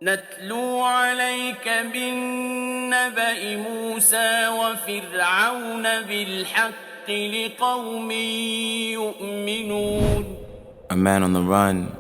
نتلو عليك بالنبأ موسى وفرعون بالحق لقوم يؤمنون. A man on the run,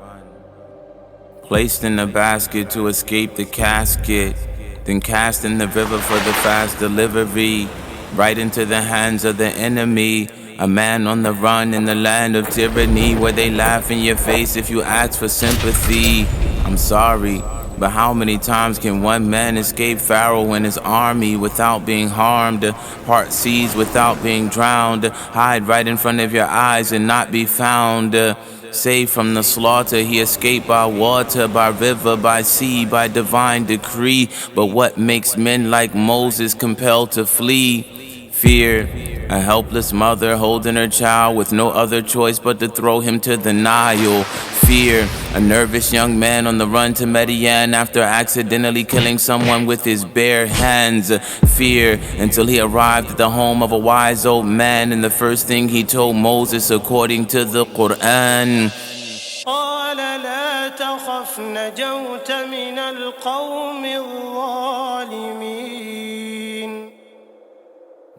placed in a basket to escape the casket, then cast in the river for the fast delivery, right into the hands of the enemy. A man on the run in the land of tyranny, where they laugh in your face if you ask for sympathy. I'm sorry, but how many times can one man escape Pharaoh and his army without being harmed, part seas without being drowned, hide right in front of your eyes and not be found? Saved from the slaughter, he escaped by water, by river, by sea, by divine decree. But what makes men like Moses compelled to flee? Fear. A helpless mother holding her child with no other choice but to throw him to the Nile. Fear. A nervous young man on the run to Midian after accidentally killing someone with his bare hands. Fear. Until he arrived at the home of a wise old man, and the first thing he told Moses according to the Quran, قال لا تخف نجوت من القوم الظالمين.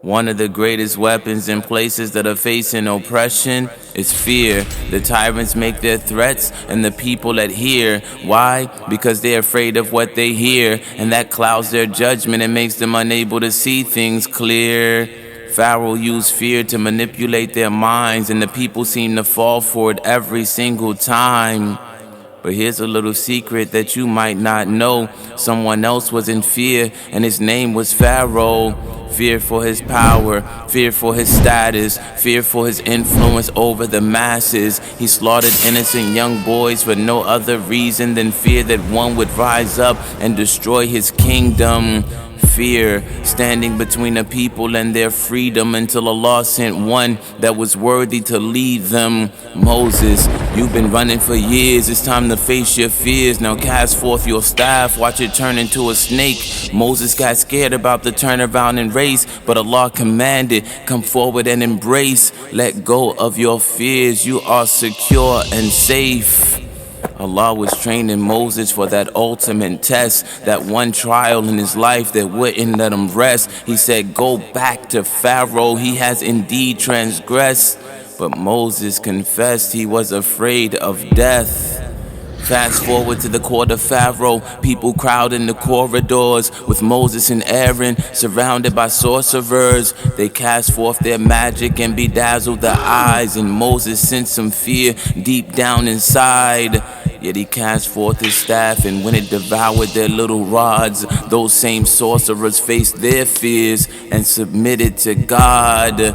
one of the greatest weapons in places that are facing oppression is fear. The tyrants make their threats and the people that hear. Why? Because they're afraid of what they hear, and that clouds their judgment and makes them unable to see things clear. Pharaoh used fear to manipulate their minds, and the people seem to fall for it every single time. But here's a little secret that you might not know. Someone else was in fear, and his name was Pharaoh. Fear for his power, fear for his status, fear for his influence over the masses. He slaughtered innocent young boys for no other reason than fear that one would rise up and destroy his kingdom. Fear, standing between the people and their freedom until Allah sent one that was worthy to lead them. Moses, you've been running for years. It's time to face your fears. Now cast forth your staff, watch it turn into a snake. Moses got scared about the turnaround and race, but Allah commanded, come forward and embrace. Let go of your fears. You are secure and safe. Allah was training Moses for that ultimate test, that one trial in his life that wouldn't let him rest. He said, go back to Pharaoh, he has indeed transgressed. But Moses confessed he was afraid of death. Fast forward to the court of Pharaoh, people crowd in the corridors with Moses and Aaron surrounded by sorcerers. They cast forth their magic and bedazzled their eyes, and Moses sensed some fear deep down inside. Yet he cast forth his staff, and when it devoured their little rods, those same sorcerers faced their fears and submitted to God.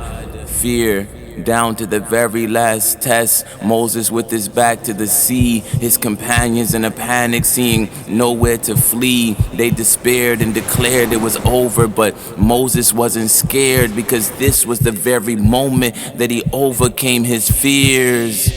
Fear down to the very last test. Moses with his back to the sea, his companions in a panic, seeing nowhere to flee. They despaired and declared it was over, but Moses wasn't scared, because this was the very moment that he overcame his fears.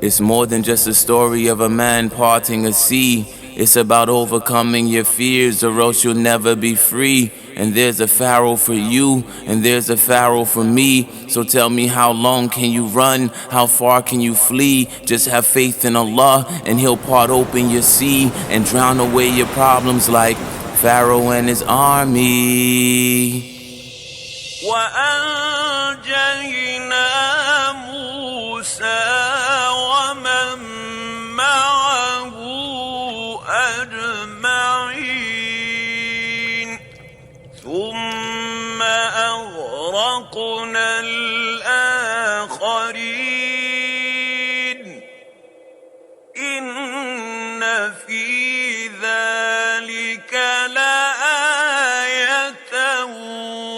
It's more than just a story of a man parting a sea. It's about overcoming your fears, or else you'll never be free. And there's a Pharaoh for you, and there's a Pharaoh for me. So tell me, how long can you run? How far can you flee? Just have faith in Allah, and He'll part open your sea and drown away your problems like Pharaoh and his army. وأنجينا موسى ومن معه أجمعين ثم أغرقنا الآخرين إن في ذلك لآية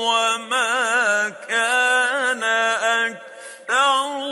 وما كان أكثرهم